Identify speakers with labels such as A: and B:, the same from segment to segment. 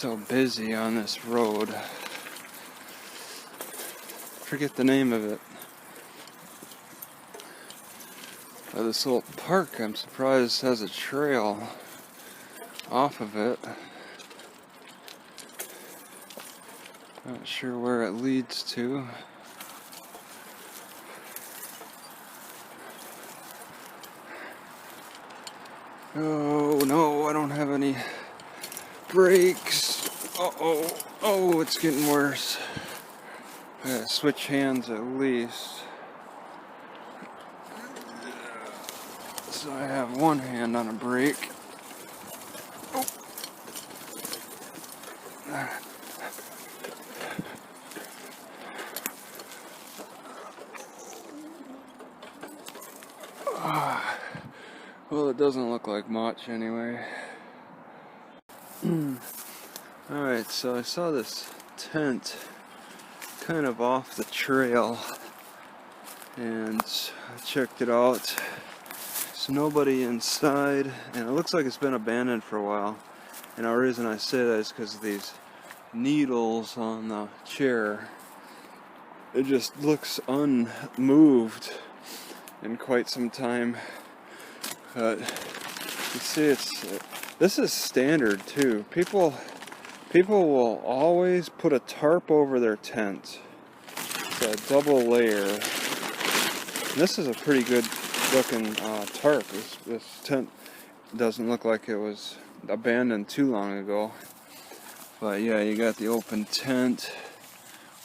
A: so busy on this road. Forget the name of it. This little park, I'm surprised, has a trail off of it. Not sure where it leads to. Oh no, I don't have any brakes. Oh, it's getting worse. I gotta switch hands at least. So I have one hand on a brake. Well, it doesn't look like much anyway. Alright, so I saw this tent kind of off the trail and I checked it out. There's nobody inside and it looks like it's been abandoned for a while. And the reason I say that is because of these needles on the chair. It just looks unmoved in quite some time. But you see, this is standard too. People will always put a tarp over their tent. It's a double layer. And this is a pretty good looking tarp. This tent doesn't look like it was abandoned too long ago. But yeah, you got the open tent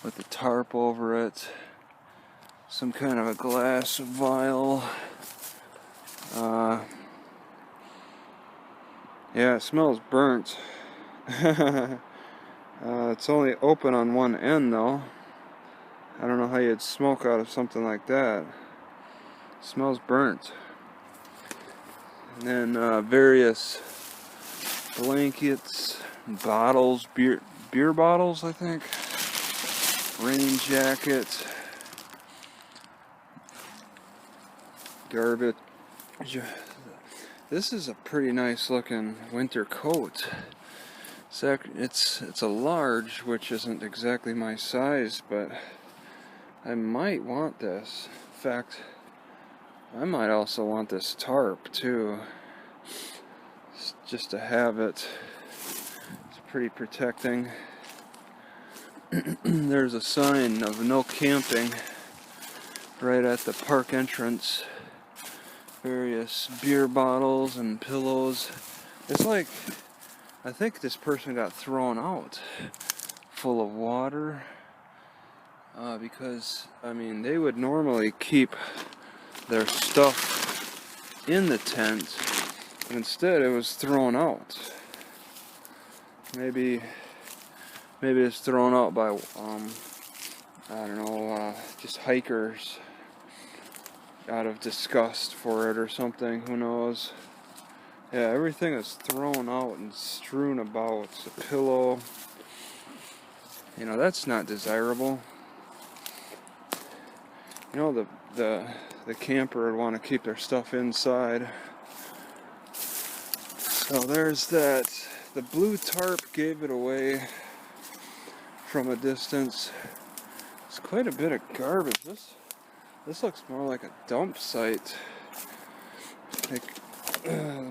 A: with the tarp over it. Some kind of a glass vial. Yeah, it smells burnt. It's only open on one end though. I don't know how you'd smoke out of something like that. It smells burnt. And then various blankets, bottles, beer bottles, I think. Rain jacket. Garbage. This is a pretty nice looking winter coat. It's a large, which isn't exactly my size, but I might want this. In fact, I might also want this tarp too, just to have it. It's pretty protecting. There's a sign of no camping right at the park entrance. Various beer bottles and pillows. It's like, I think this person got thrown out full of water because, I mean, they would normally keep their stuff in the tent. Instead, it was thrown out. Maybe it's thrown out by, I don't know, just hikers. Out of disgust for it or something, who knows. Yeah, everything is thrown out and strewn about. It's a pillow. You know, that's not desirable. You know, the camper would want to keep their stuff inside. So there's that. The blue tarp gave it away from a distance. It's quite a bit of garbage. This looks more like a dump site. Like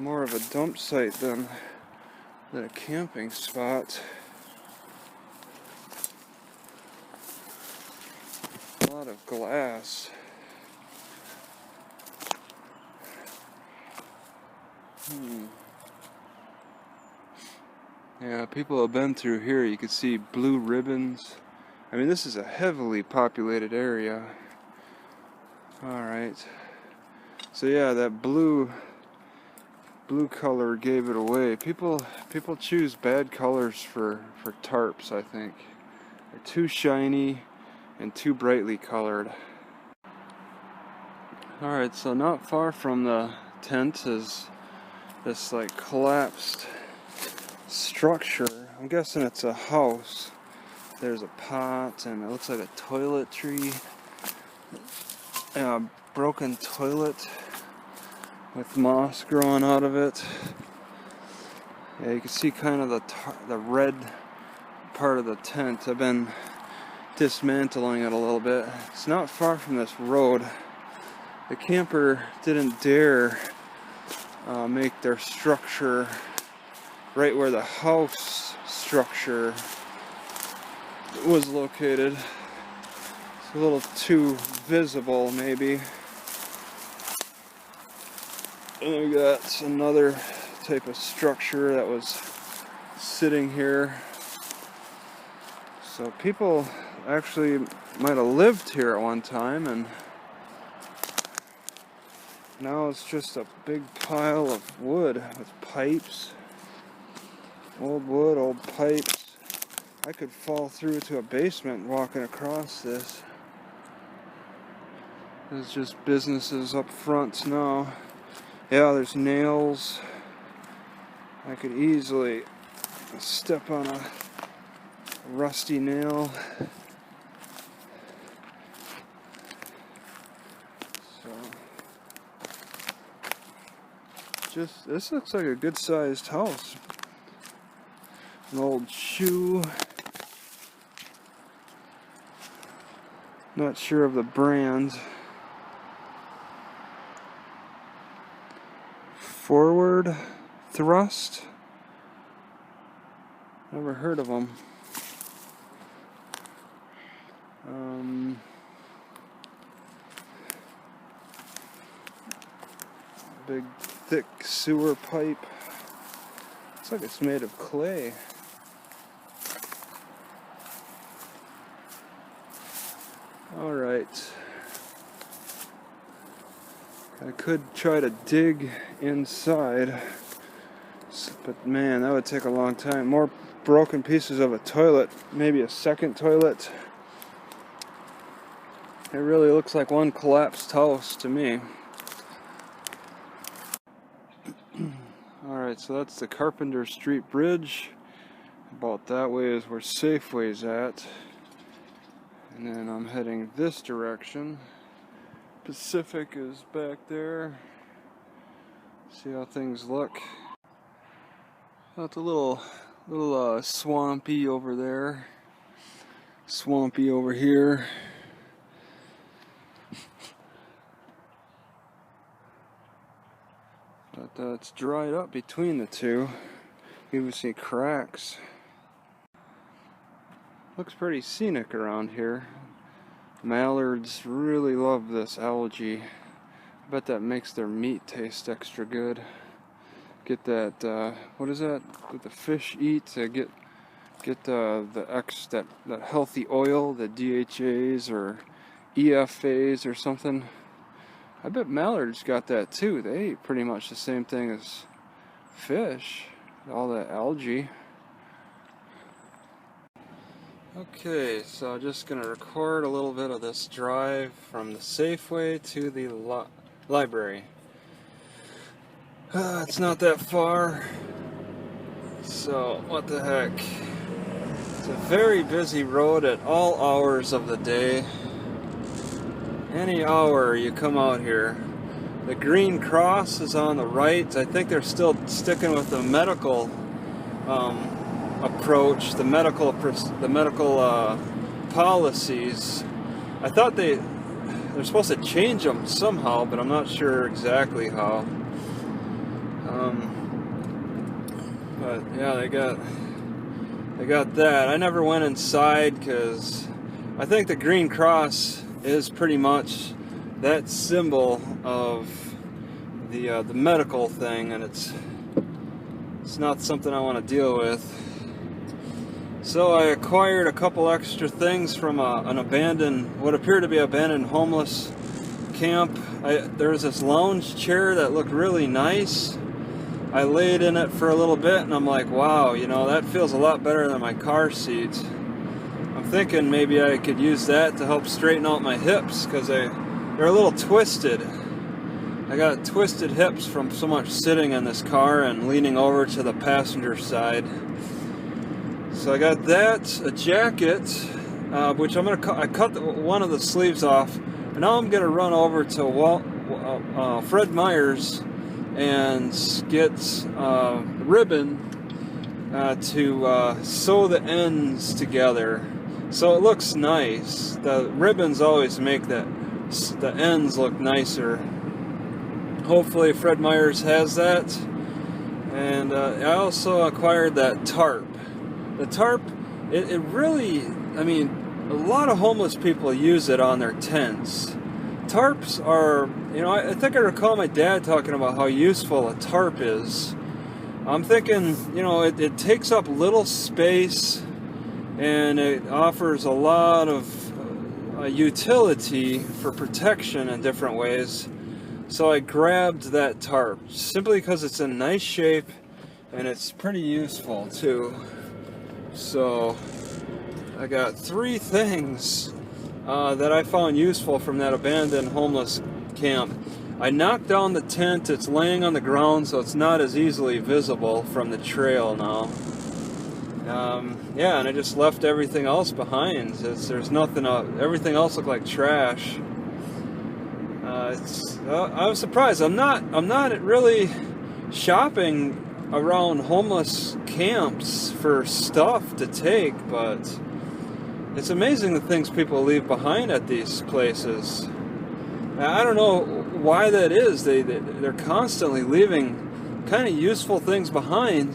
A: more of a dump site than a camping spot. A lot of glass. Yeah, people have been through here. You can see blue ribbons. I mean, this is a heavily populated area. Alright, so yeah, that blue color gave it away. People choose bad colors for tarps, I think. They're too shiny and too brightly colored. Alright, so not far from the tent is this like collapsed structure. I'm guessing it's a house. There's a pot and it looks like a toiletry. A broken toilet with moss growing out of it. Yeah, you can see kind of the red part of the tent. I've been dismantling it a little bit. It's not far from this road. The camper didn't dare make their structure right where the house structure was located. It's a little too visible, maybe. And we got another type of structure that was sitting here. So people actually might have lived here at one time, and now it's just a big pile of wood with pipes. Old wood, old pipes. I could fall through to a basement walking across this. There's just businesses up front now. Yeah, there's nails. I could easily step on a rusty nail. So, this looks like a good sized house. An old shoe. Not sure of the brand. Forward thrust. Never heard of them. Big thick sewer pipe. Looks like it's made of clay. Alright. I could try to dig inside, but man, that would take a long time. More broken pieces of a toilet, maybe a second toilet. It really looks like one collapsed house to me. Alright, so that's the Carpenter Street Bridge. About that way is where Safeway's at. And then I'm heading this direction. Pacific is back there. See how things look. It's a little swampy over there. Swampy over here. But it's dried up between the two. You can see cracks. Looks pretty scenic around here. Mallards really love this algae. I bet that makes their meat taste extra good. Get that, what is that? What the fish eat to get that healthy oil, the DHAs or EFAs or something. I bet mallards got that too. They eat pretty much the same thing as fish, all that algae. Okay, so I'm just going to record a little bit of this drive from the Safeway to the library. It's not that far, so what the heck. It's a very busy road at all hours of the day. Any hour you come out here. The green cross is on the right. I think they're still sticking with the medical approach, the medical policies. I thought they're supposed to change them somehow, but I'm not sure exactly how. But yeah, they got that. I never went inside because I think the green cross is pretty much that symbol of the medical thing, and it's not something I want to deal with. So I acquired a couple extra things from an abandoned, what appeared to be abandoned homeless camp. There was this lounge chair that looked really nice. I laid in it for a little bit and I'm like, wow, you know, that feels a lot better than my car seat. I'm thinking maybe I could use that to help straighten out my hips because they're a little twisted. I got twisted hips from so much sitting in this car and leaning over to the passenger side. So I got that, a jacket, which I'm gonna I cut one of the sleeves off, and now I'm gonna run over to Fred Meyer's and get ribbon to sew the ends together so it looks nice. The ribbons always make the ends look nicer. Hopefully Fred Meyers has that. And I also acquired that tarp. The tarp, it really, I mean, a lot of homeless people use it on their tents. Tarps are, you know, I think I recall my dad talking about how useful a tarp is. I'm thinking, you know, it takes up little space and it offers a lot of utility for protection in different ways. So I grabbed that tarp simply because it's in nice shape and it's pretty useful too. So I got 3 things that I found useful from that abandoned homeless camp. I knocked down the tent. It's laying on the ground, so it's not as easily visible from the trail now. Yeah, and I just left everything else behind. There's nothing. Everything else looked like trash. I was surprised. I'm not really shopping around homeless camps for stuff to take, but it's amazing the things people leave behind at these places. I don't know why that is. They're constantly leaving kind of useful things behind,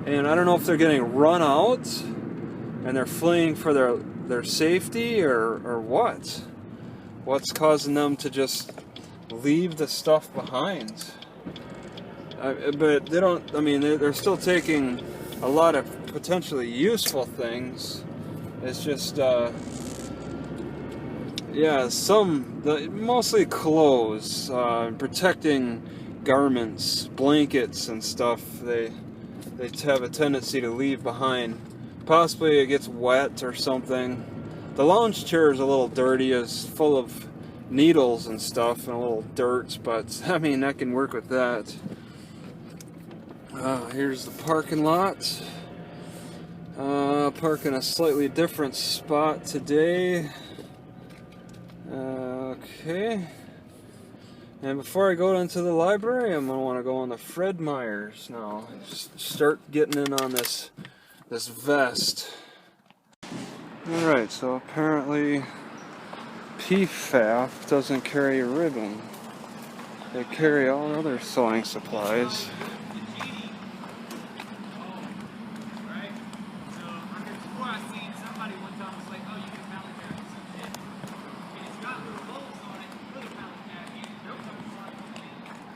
A: and I don't know if they're getting run out and they're fleeing for their safety or what. What's causing them to just leave the stuff behind? But they don't. I mean, they're still taking a lot of potentially useful things. It's just, yeah, mostly clothes, protecting garments, blankets, and stuff. They have a tendency to leave behind. Possibly it gets wet or something. The lounge chair is a little dirty. It's full of needles and stuff and a little dirt, but I mean, I can work with that. Here's the parking lot. Park in a slightly different spot today. Okay. And before I go into the library, I'm gonna want to go on the Fred Meyers now. Just start getting in on this vest. All right. So apparently, PFAF doesn't carry a ribbon. They carry all other sewing supplies.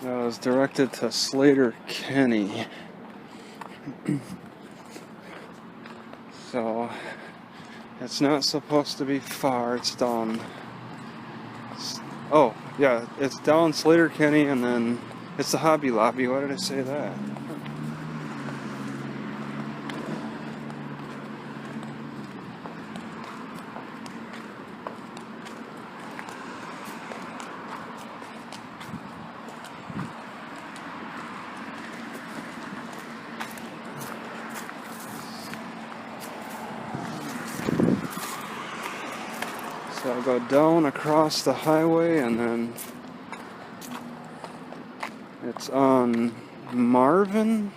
A: That was directed to Slater Kenny. So it's not supposed to be far. It's down. Oh yeah, it's down Slater Kenny, and then it's the Hobby Lobby. Why did I say that? So I'll go down across the highway, and then it's on Marvin.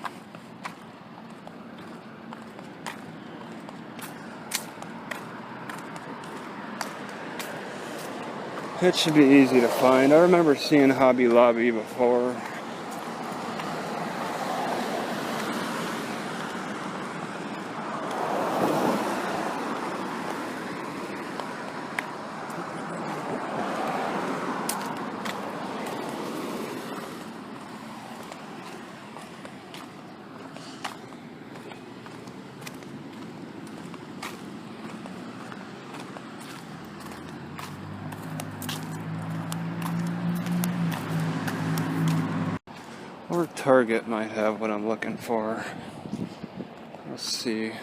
A: It should be easy to find. I remember seeing Hobby Lobby before. Or Target might have what I'm looking for. Let's see.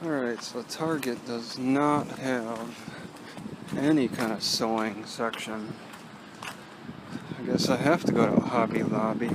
A: Alright, so Target does not have any kind of sewing section. I guess I have to go to Hobby Lobby.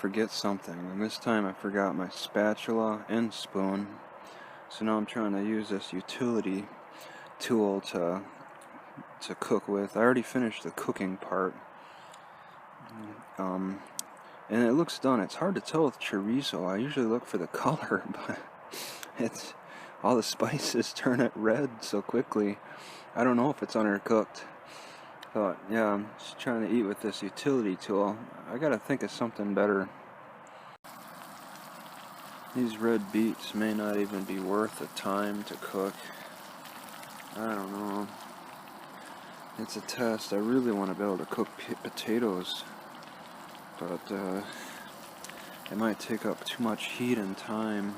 A: forget something, and this time I forgot my spatula and spoon. So now I'm trying to use this utility tool to cook with. I already finished the cooking part, and it looks done. It's hard to tell with chorizo. I usually look for the color, but it's all the spices turn it red so quickly. I don't know if it's undercooked. But yeah, I'm just trying to eat with this utility tool. I gotta think of something better. These red beets may not even be worth the time to cook. I don't know. It's a test. I really want to be able to cook potatoes, but it might take up too much heat and time.